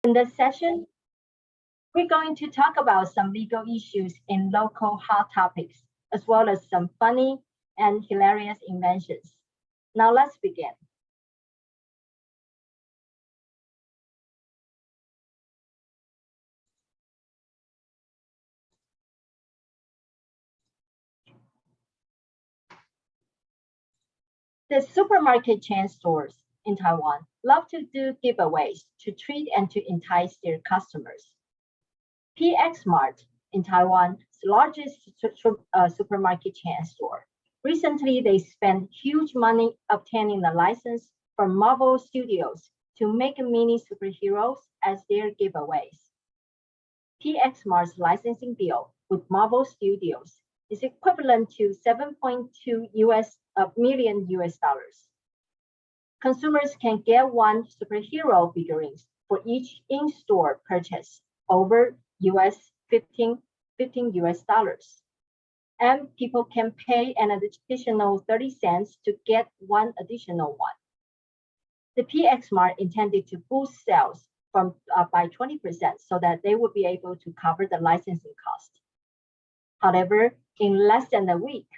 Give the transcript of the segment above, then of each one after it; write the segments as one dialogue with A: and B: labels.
A: In this session, we're going to talk about some legal issues in local hot topics, as well as some funny and hilarious inventions. Now let's begin. The supermarket chain stores in Taiwan love to do giveaways to treat and to entice their customers. PX Mart in Taiwan's largest supermarket chain store. Recently, they spent huge money obtaining a license from Marvel Studios to make mini superheroes as their giveaways. PX Mart's licensing deal with Marvel Studios is equivalent to 7.2 million US dollars. Consumers can get one superhero figurines for each in-store purchase over US 15 US dollars. And people can pay an additional 30 cents to get one additional one. The PX Mart intended to boost sales by 20% so that they would be able to cover the licensing cost. However, in less than a week,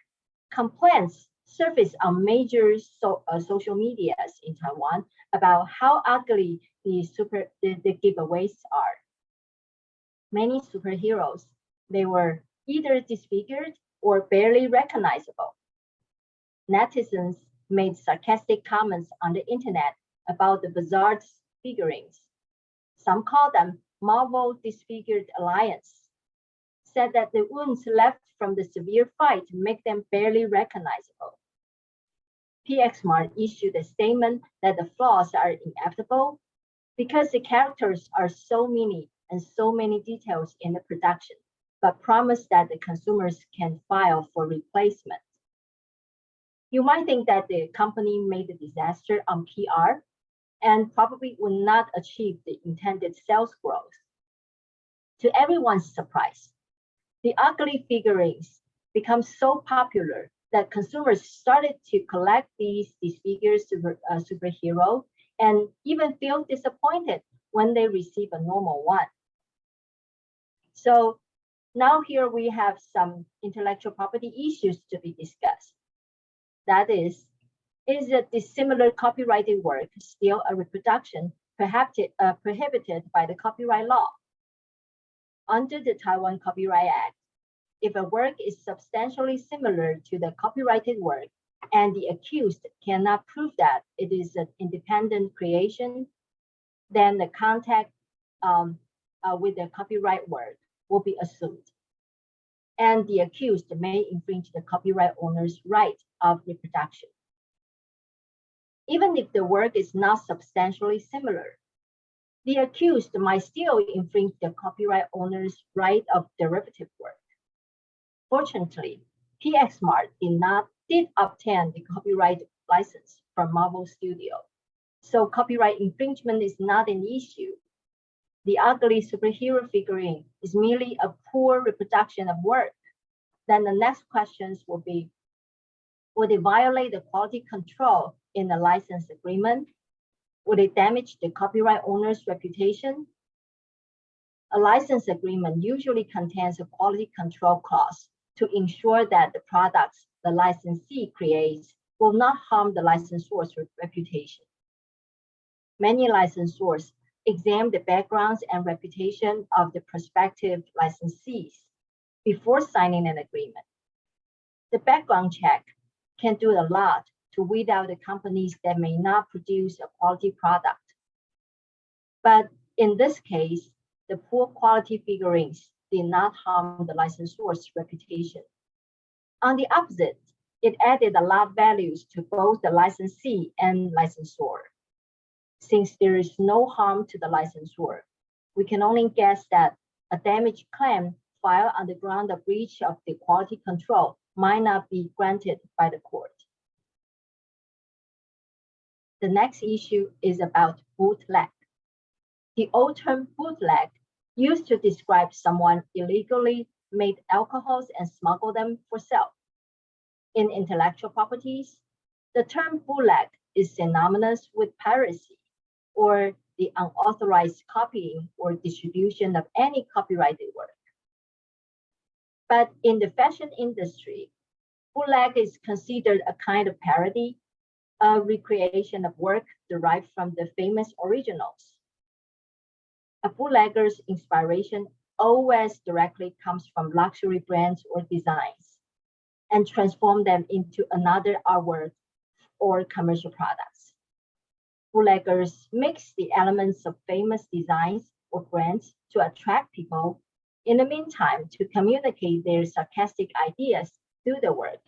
A: complaints surfaced on major social medias in Taiwan about how ugly the giveaways are. Many superheroes, they were either disfigured or barely recognizable. Netizens made sarcastic comments on the internet about the bizarre figurines. Some called them Marvel Disfigured Alliance, said that the wounds left from the severe fight make them barely recognizable. PX Mart issued a statement that the flaws are inevitable because the characters are so many and so many details in the production, but promised that the consumers can file for replacement. You might think that the company made a disaster on PR and probably would not achieve the intended sales growth. To everyone's surprise, the ugly figurines become so popular that consumers started to collect these disfigured superhero and even feel disappointed when they receive a normal one. So now here we have some intellectual property issues to be discussed. That is a dissimilar copyrighted work still a reproduction prohibited by the copyright law? Under the Taiwan Copyright Act, if a work is substantially similar to the copyrighted work and the accused cannot prove that it is an independent creation, then the contact with the copyright work will be assumed. And the accused may infringe the copyright owner's right of reproduction. Even if the work is not substantially similar, the accused might still infringe the copyright owner's right of derivative work. Fortunately, PX Mart did obtain the copyright license from Marvel Studio, so copyright infringement is not an issue. The ugly superhero figurine is merely a poor reproduction of work. Then the next questions will be, would it violate the quality control in the license agreement? Would it damage the copyright owner's reputation? A license agreement usually contains a quality control clause to ensure that the products the licensee creates will not harm the licensor's reputation. Many licensors examine the backgrounds and reputation of the prospective licensees before signing an agreement. The background check can do a lot to weed out the companies that may not produce a quality product. But in this case, the poor quality figurines did not harm the licensor's reputation. On the opposite, it added a lot of values to both the licensee and licensor. Since there is no harm to the licensor, we can only guess that a damage claim filed on the ground of breach of the quality control might not be granted by the court. The next issue is about bootleg. The old term bootleg used to describe someone illegally made alcohols and smuggled them for sale. In intellectual properties, the term bootleg is synonymous with piracy or the unauthorized copying or distribution of any copyrighted work. But in the fashion industry, bootleg is considered a kind of parody, a recreation of work derived from the famous originals. A bootlegger's inspiration always directly comes from luxury brands or designs and transform them into another artwork or commercial products. Bootleggers mix the elements of famous designs or brands to attract people, in the meantime, to communicate their sarcastic ideas through the work,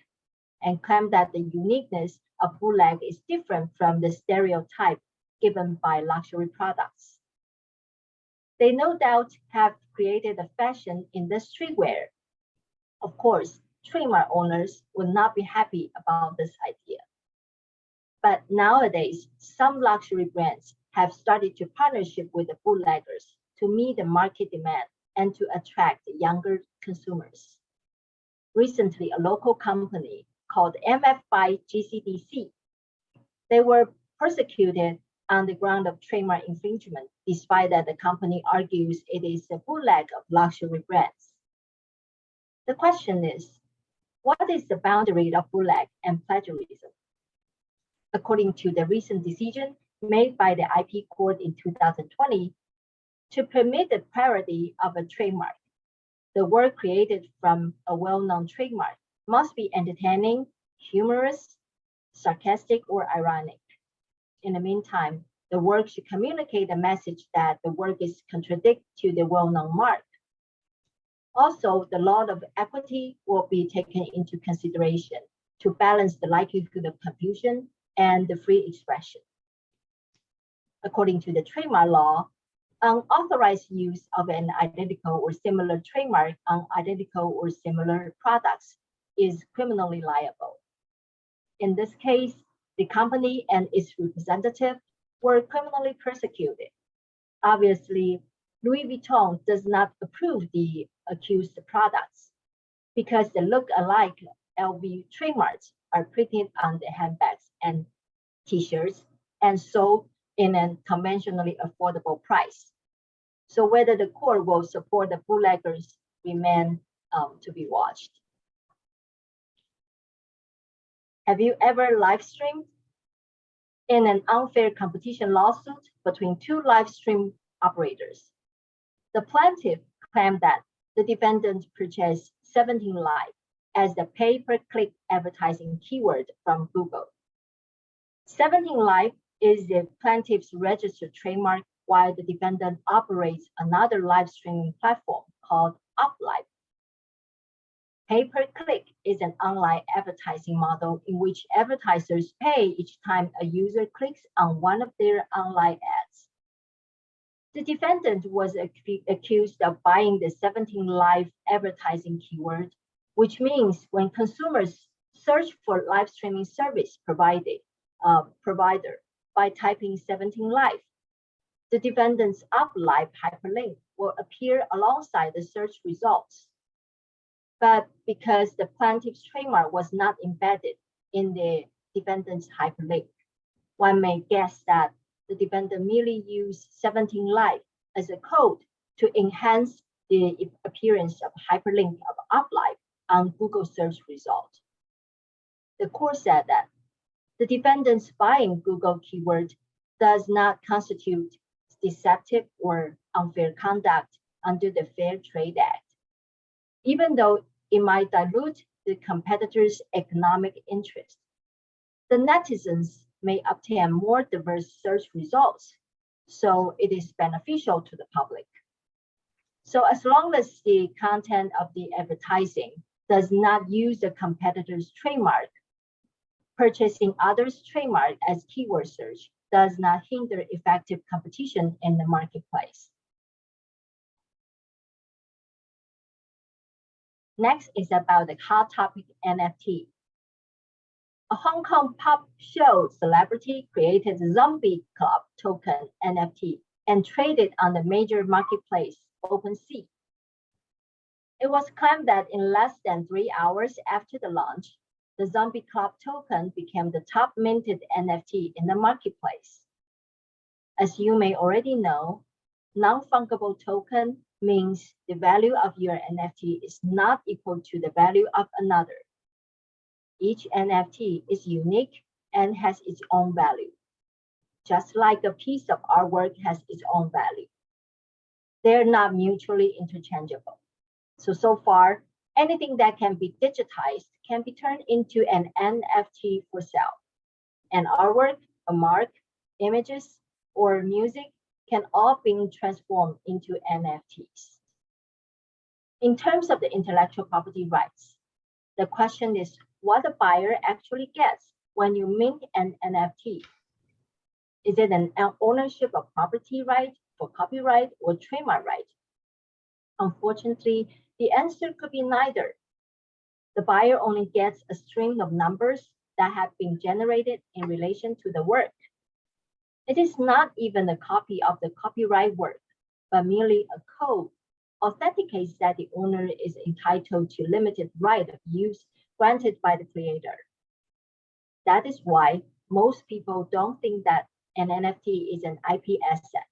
A: and claim that the uniqueness of bootleg is different from the stereotype given by luxury products. They no doubt have created a fashion industry where, of course, trademark owners would not be happy about this idea. But nowadays, some luxury brands have started to partnership with the bootleggers to meet the market demand and to attract younger consumers. Recently, a local company called MF by GCDC, they were persecuted on the ground of trademark infringement, despite that the company argues it is a bootleg of luxury brands. The question is, what is the boundary of bootleg and plagiarism? According to the recent decision made by the IP court in 2020, to permit the parody of a trademark, the work created from a well-known trademark must be entertaining, humorous, sarcastic, or ironic. In the meantime, the work should communicate a message that the work is contradict to the well-known mark. Also, the law of equity will be taken into consideration to balance the likelihood of confusion and the free expression. According to the trademark law, unauthorized use of an identical or similar trademark on identical or similar products is criminally liable. In this case, the company and its representative were criminally persecuted. Obviously, Louis Vuitton does not approve the accused products because the look-alike LV trademarks are printed on the handbags and t-shirts and sold in a conventionally affordable price. So whether the court will support the bootleggers remain to be watched. Have you ever live streamed? In an unfair competition lawsuit between two live stream operators, the plaintiff claimed that the defendant purchased 17 Live as the pay-per-click advertising keyword from Google. 17 Live is the plaintiff's registered trademark, while the defendant operates another live streaming platform called UpLive. Pay-per-click is an online advertising model in which advertisers pay each time a user clicks on one of their online ads. The defendant was accused of buying the 17 Live advertising keyword, which means when consumers search for live streaming service provider by typing 17 Live, the defendant's UpLive hyperlink will appear alongside the search results. But because the plaintiff's trademark was not embedded in the defendant's hyperlink, one may guess that the defendant merely used 17 Live as a code to enhance the appearance of hyperlink of UpLive on Google search results. The court said that the defendant's buying Google keyword does not constitute deceptive or unfair conduct under the Fair Trade Act, even though it might dilute the competitor's economic interest. The netizens may obtain more diverse search results, so it is beneficial to the public. So as long as the content of the advertising does not use the competitor's trademark, purchasing others' trademark as keyword search does not hinder effective competition in the marketplace. Next is about the hot topic NFT. A Hong Kong pop show celebrity created the Zombie Club token NFT and traded on the major marketplace, OpenSea. It was claimed that in less than 3 hours after the launch, the Zombie Club token became the top minted NFT in the marketplace. As you may already know, non-fungible token means the value of your NFT is not equal to the value of another. Each NFT is unique and has its own value, just like a piece of artwork has its own value. They're not mutually interchangeable. So far, anything that can be digitized can be turned into an NFT for sale. An artwork, a mark, images, or music can all be transformed into NFTs. In terms of the intellectual property rights, the question is what the buyer actually gets when you mint an NFT. Is it an ownership of property right for copyright or trademark right? Unfortunately, the answer could be neither. The buyer only gets a string of numbers that have been generated in relation to the work. It is not even a copy of the copyright work, but merely a code authenticates that the owner is entitled to limited right of use granted by the creator. That is why most people don't think that an NFT is an IP asset.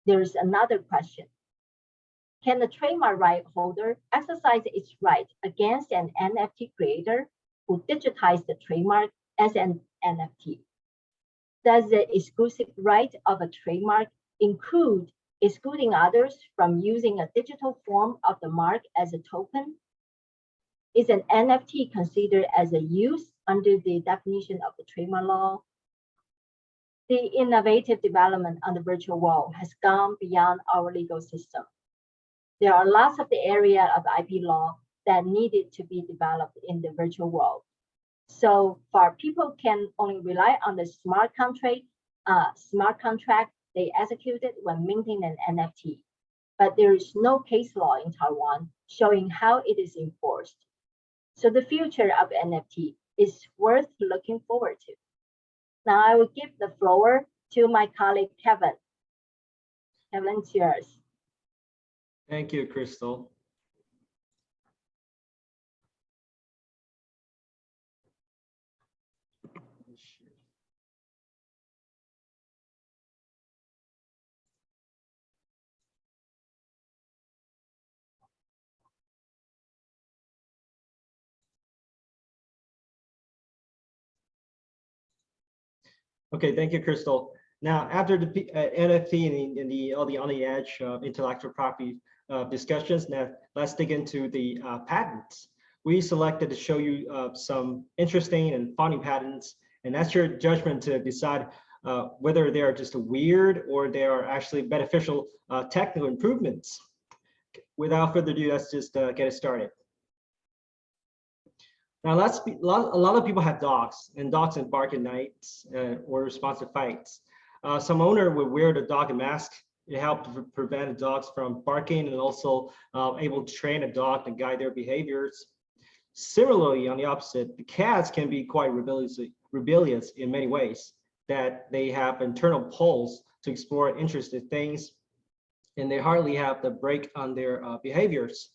A: There is another question. Can the trademark right holder exercise its right against an NFT creator who digitized the trademark as an NFT? Does the exclusive right of a trademark include excluding others from using a digital form of the mark as a token? Is an NFT considered as a use under the definition of the trademark law? The innovative development on the virtual world has gone beyond our legal system. There are lots of the area of IP law that needed to be developed in the virtual world. So far, people can only rely on the smart contract they executed when minting an NFT. But there is no case law in Taiwan showing how it is enforced. So the future of NFT is worth looking forward to. Now I will give the floor to my colleague, Kevin. Kevin, it's yours.
B: Thank you, Crystal. Okay, thank you, Crystal. Now, after the NFT and all the on the edge intellectual property discussions, now let's dig into the patents. We selected to show you some interesting and funny patents, and that's your judgment to decide whether they are just weird or they are actually beneficial technical improvements. Without further ado, let's just get it started. Now, a lot of people have dogs, and dogs can bark at night or respond to fights. Some owner would wear the dog mask. It helped to prevent the dogs from barking and also able to train a dog to guide their behaviors. Similarly, on the opposite, the cats can be quite rebellious in many ways, that they have internal pulls to explore interesting things, and they hardly have the break on their behaviors.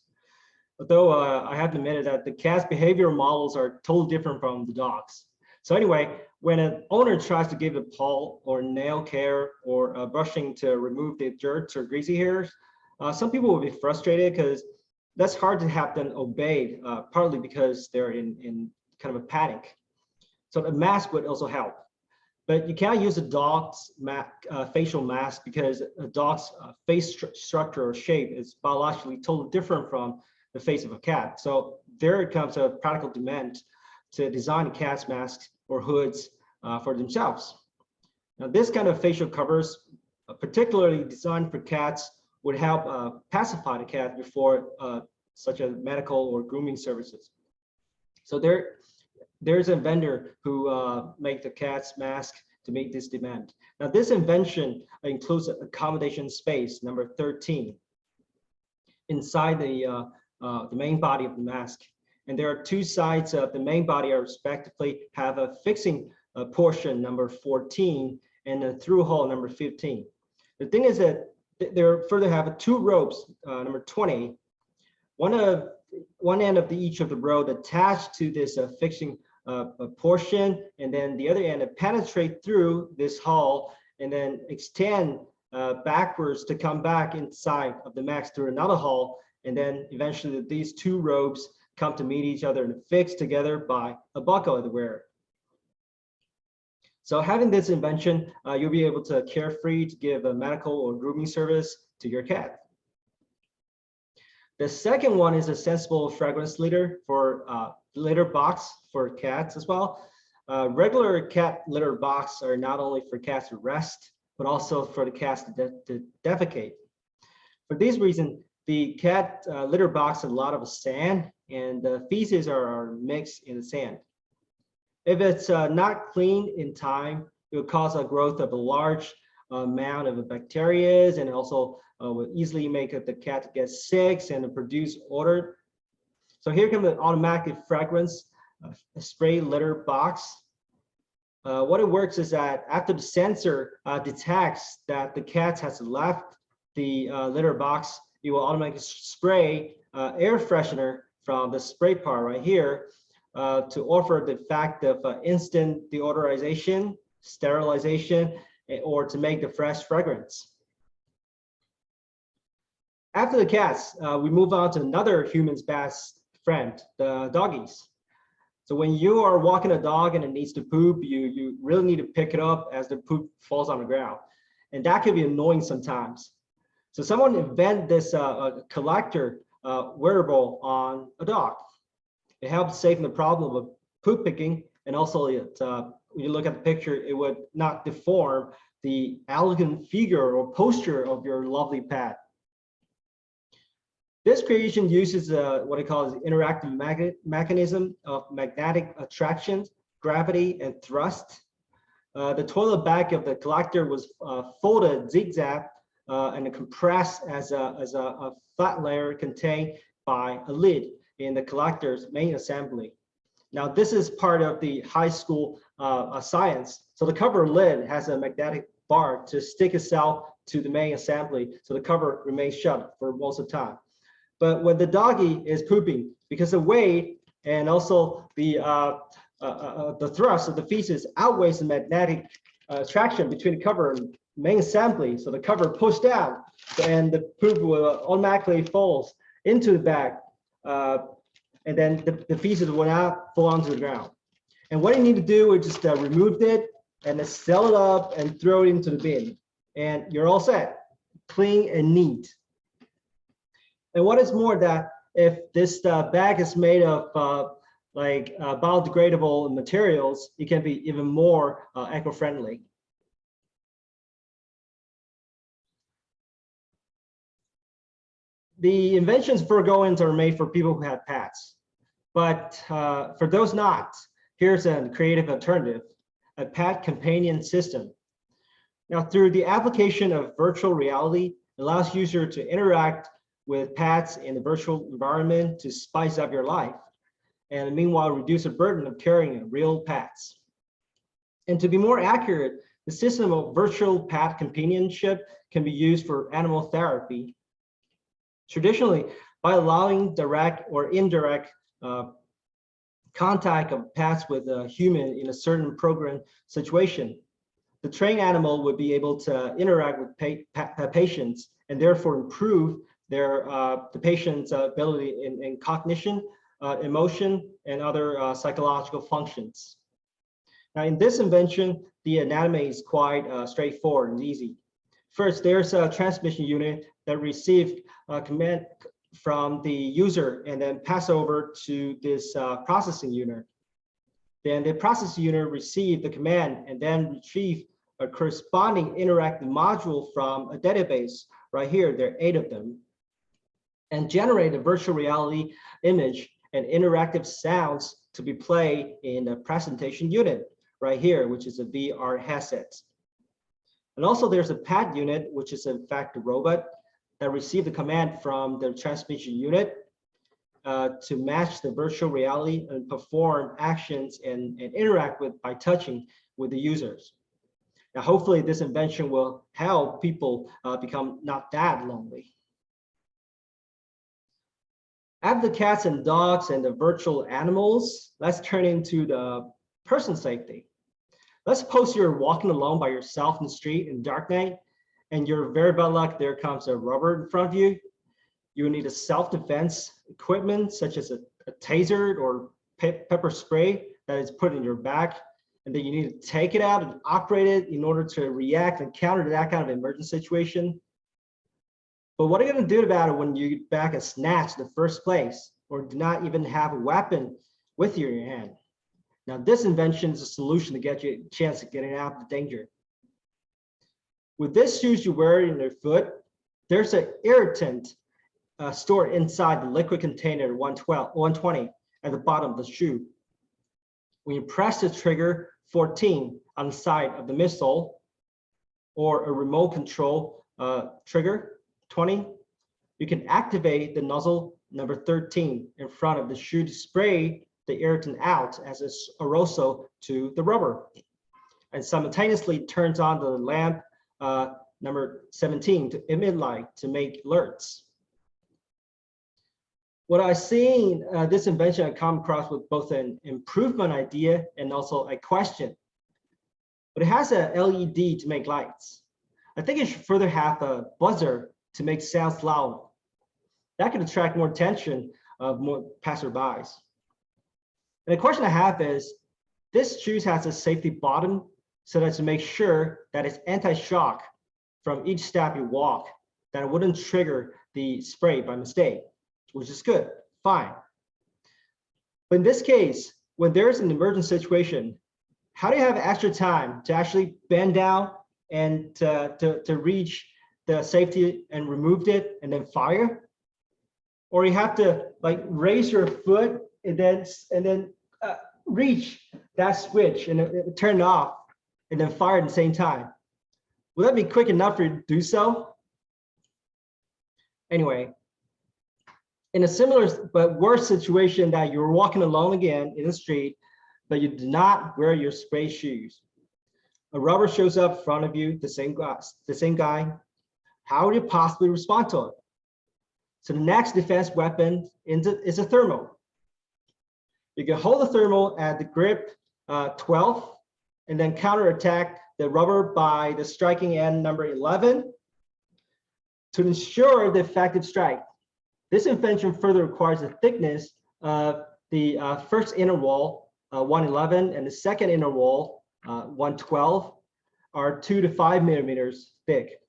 B: Although I have to admit that the cat's behavioral models are totally different from the dogs. So anyway, when an owner tries to give a paw or nail care or brushing to remove the dirt or greasy hairs, some people will be frustrated because that's hard to have them obeyed, partly because they're in kind of a panic. So the mask would also help. But you can't use a dog's facial mask because a dog's face structure or shape is biologically totally different from the face of a cat. So there comes a practical demand to design cat's masks or hoods for themselves. Now, this kind of facial covers, particularly designed for cats, would help pacify the cat before such as medical or grooming services. So there's a vendor who make the cat's mask to meet this demand. Now, this invention includes an accommodation space, number 13, inside the main body of the mask. And there are two sides of the main body are respectively have a fixing portion, number 14, and a through hole, number 15. The thing is that there further have two ropes, number 20, one end of each of the rope attached to this fixing portion, and then the other end penetrate through this hole and then extend backwards to come back inside of the mask through another hole. And then eventually these two ropes come to meet each other and fix together by a buckle at the wearer. So having this invention, you'll be able to carefree to give a medical or grooming service to your cat. The second one is a sensible fragrance litter for litter box for cats as well. Regular cat litter box are not only for cats to rest, but also for the cats to defecate. For these reasons, the cat litter box has a lot of sand, and the feces are mixed in the sand. If it's not cleaned in time, it will cause a growth of a large amount of bacteria, and also will easily make the cat get sick and produce odor. So here comes an automatic fragrance spray litter box. What it works is that after the sensor detects that the cat has left the litter box, it will automatically spray air freshener from the spray part right here to offer the fact of instant deodorization, sterilization, or to make the fresh fragrance. After the cats, we move on to another human's best friend, the doggies. So when you are walking a dog and it needs to poop, you really need to pick it up as the poop falls on the ground. And that can be annoying sometimes. So someone invented this collector wearable on a dog. It helps save the problem of poop picking, and also when you look at the picture, it would not deform the elegant figure or posture of your lovely pet. This creation uses what it calls interactive mechanism of magnetic attraction, gravity, and thrust. The toilet bag of the collector was folded zigzag and compressed as a flat layer contained by a lid in the collector's main assembly. Now, this is part of the high school science. So the cover lid has a magnetic bar to stick itself to the main assembly, so the cover remains shut for most of the time. But when the doggy is pooping, because the weight and also the thrust of the feces outweighs the magnetic attraction between the cover and main assembly, so the cover pushed down, and the poop will automatically falls into the bag. And then the feces will not fall onto the ground. And what you need to do is just remove it and then seal it up and throw it into the bin. And you're all set, clean and neat. And what is more, that if this bag is made of biodegradable materials, it can be even more eco-friendly. The inventions foregoing are made for people who have pets. But for those not, here's a creative alternative, a pet companion system. Now, through the application of virtual reality, it allows users to interact with pets in the virtual environment to spice up your life, and meanwhile reduce the burden of caring real pets. And to be more accurate, the system of virtual pet companionship can be used for animal therapy. Traditionally, by allowing direct or indirect contact of pets with a human in a certain program situation, the trained animal would be able to interact with patients and therefore improve the patient's ability in cognition, emotion, and other psychological functions. Now, in this invention, the anatomy is quite straightforward and easy. First, there's a transmission unit that receives a command from the user and then pass over to this processing unit. Then the processing unit receives the command and then retrieve a corresponding interactive module from a database. Right here, there are 8 of them, and generate a virtual reality image and interactive sounds to be played in the presentation unit right here, which is a VR headset. And also there's a pad unit, which is in fact a robot that receives the command from the transmission unit to match the virtual reality and perform actions and interact with by touching with the users. Now, hopefully this invention will help people become not that lonely. After the cats and dogs and the virtual animals, let's turn into the person safety. Let's suppose you're walking alone by yourself in the street in dark night, and you're very bad luck, there comes a rubber in front of you. You will need a self-defense equipment such as a taser or pepper spray that is put in your back. And then you need to take it out and operate it in order to react and counter that kind of emergency situation. But what are you going to do about it when you get back and snatch in the first place, or do not even have a weapon with you in your hand? Now, this invention is a solution to get you a chance of getting out of the danger. With this shoes you wear in your foot, there's an irritant stored inside the liquid container 120 at the bottom of the shoe. When you press the trigger 14 on the side of the midsole, or a remote control trigger 20, you can activate the nozzle number 13 in front of the shoe to spray the irritant out as an aerosol to the rubber, and simultaneously turns on the lamp number 17 to emit light to make alerts. What I've seen, this invention I come across with both an improvement idea and also a question. But it has a LED to make lights. I think it should further have a buzzer to make sounds loud. That could attract more attention of more passerbys. And the question I have is, this shoe has a safety bottom so that to make sure that it's anti-shock from each step you walk, that it wouldn't trigger the spray by mistake, which is good, fine. But in this case, when there's an emergency situation, how do you have extra time to actually bend down and to reach the safety and remove it and then fire? Or you have to like raise your foot and then reach that switch and turn it off and then fire at the same time. Will that be quick enough for you to do so? Anyway, in a similar but worse situation that you're walking alone again in the street, but you do not wear your spray shoes. A robber shows up in front of you, the same guy. How would you possibly respond to it? So the next defense weapon is a thermal. You can hold the thermal at the grip 12 and then counterattack the rubber by the striking end number 11 to ensure the effective strike. This invention further requires the thickness of the first inner wall, 111, and the second inner wall, 112, are 2 to 5 millimeters thick.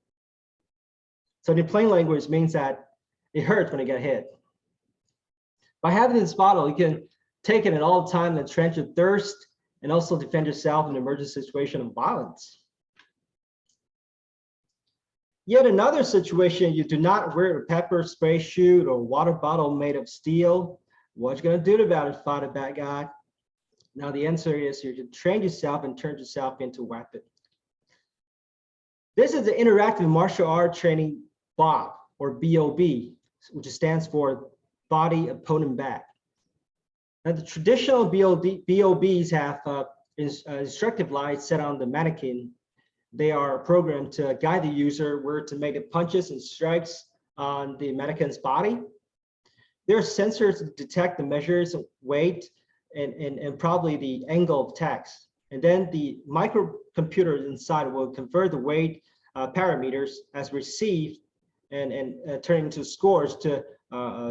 B: So in plain language means that it hurts when you get hit. By having this bottle, you can take it at all times and quench your thirst and also defend yourself in an emergency situation of violence. Yet another situation, you do not wear a pepper spray shoe or water bottle made of steel. What you gonna do about it, fight a bad guy? Now the answer is you can train yourself and turn yourself into a weapon. This is the interactive martial art training BOB, or BOB, which stands for Body Opponent Back. Now the traditional BOBs have instructive lights set on the mannequin. They are programmed to guide the user where to make the punches and strikes on the mannequin's body. There are sensors to detect the measures of weight and probably the angle of attacks. And then the microcomputer inside will convert the weight parameters as received and turn into scores to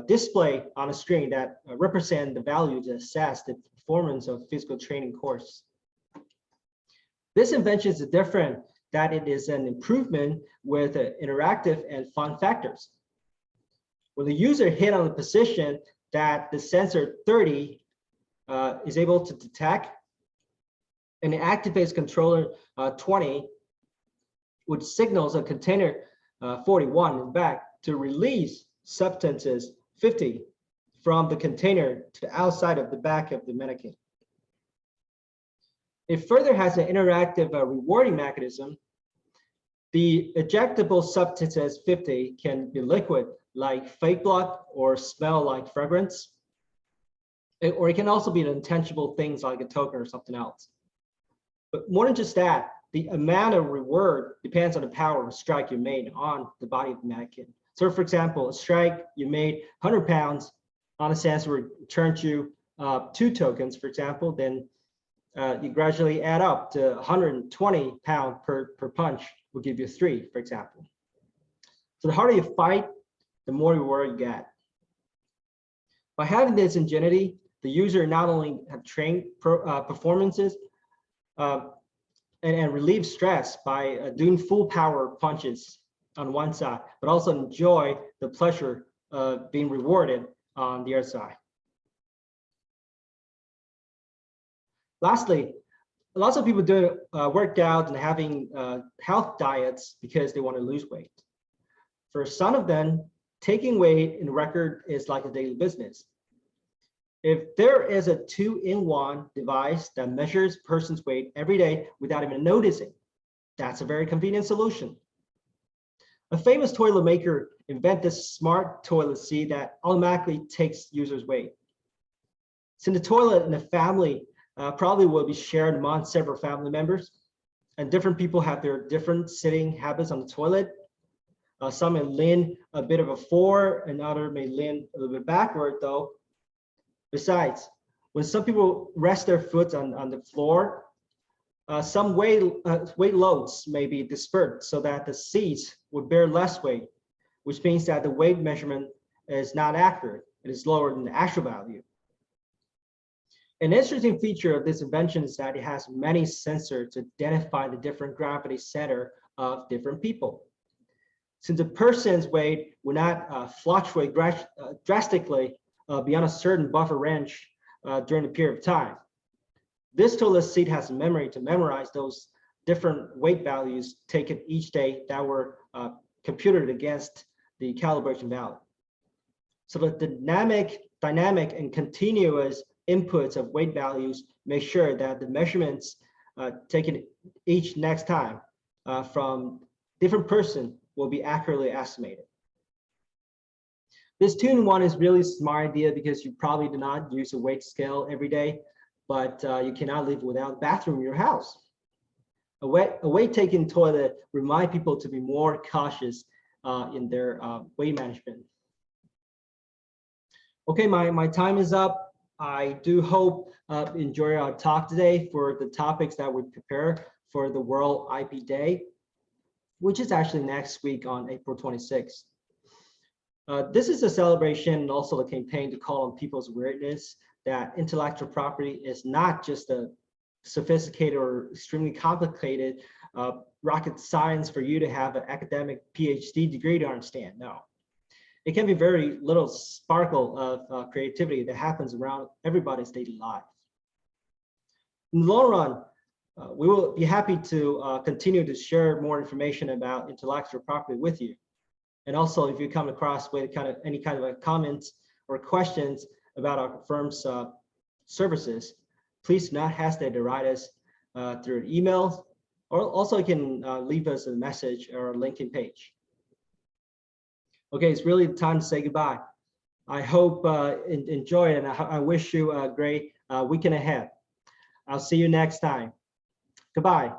B: display on a screen that represent the value to assess the performance of physical training course. This invention is different that it is an improvement with interactive and fun factors. When the user hit on the position that the sensor 30 is able to detect, and it activates controller 20, which signals a container 41 in the back to release substances 50 from the container to the outside of the back of the mannequin. It further has an interactive rewarding mechanism. The ejectable substances 50 can be liquid like fake blood or smell like fragrance, or it can also be intangible things like a token or something else. But more than just that, the amount of reward depends on the power of a strike you made on the body of the mannequin. So for example, a strike you made 100 pounds on a sensor returns you 2 tokens, for example, then You gradually add up to 120 pounds per punch will give you 3, for example. So the harder you fight, the more reward you get. By having this ingenuity, the user not only have trained performances and relieve stress by doing full power punches on one side, but also enjoy the pleasure of being rewarded on the other side. Lastly, lots of people do workout and having health diets because they want to lose weight. For some of them, taking weight in record is like a daily business. If there is a 2-in-1 device that measures a person's weight every day without even noticing, that's a very convenient solution. A famous toilet maker invented this smart toilet seat that automatically takes users' weight. Since the toilet in a family probably will be shared among several family members, and different people have their different sitting habits on the toilet. Some may lean a bit of a forward, and others may lean a little bit backward though. Besides, when some people rest their foot on the floor, some weight loads may be dispersed so that the seats would bear less weight, which means that the weight measurement is not accurate. It is lower than the actual value. An interesting feature of this invention is that it has many sensors to identify the different gravity center of different people. Since a person's weight will not fluctuate drastically beyond a certain buffer range during the period of time, this toilet seat has memory to memorize those different weight values taken each day that were computed against the calibration value. So the dynamic and continuous inputs of weight values make sure that the measurements taken each next time from different person will be accurately estimated. This 2-in-1 is really a smart idea because you probably do not use a weight scale every day, but you cannot live without a bathroom in your house. A weight-taking toilet reminds people to be more cautious in their weight management. Okay, my time is up. I do hope you enjoy our talk today for the topics that we prepare for the World IP Day, which is actually next week on April 26th. This is a celebration and also a campaign to call on people's awareness that intellectual property is not just a sophisticated or extremely complicated rocket science for you to have an academic PhD degree to understand. No, it can be very little sparkle of creativity that happens around everybody's daily life. In the long run, we will be happy to continue to share more information about intellectual property with you. And also, if you come across with any kind of comments or questions about our firm's services, please do not hesitate to write us through an email, or also you can leave us a message or a LinkedIn page. Okay, it's really time to say goodbye. I hope enjoy it, and I wish you a great weekend ahead. I'll see you next time. Goodbye.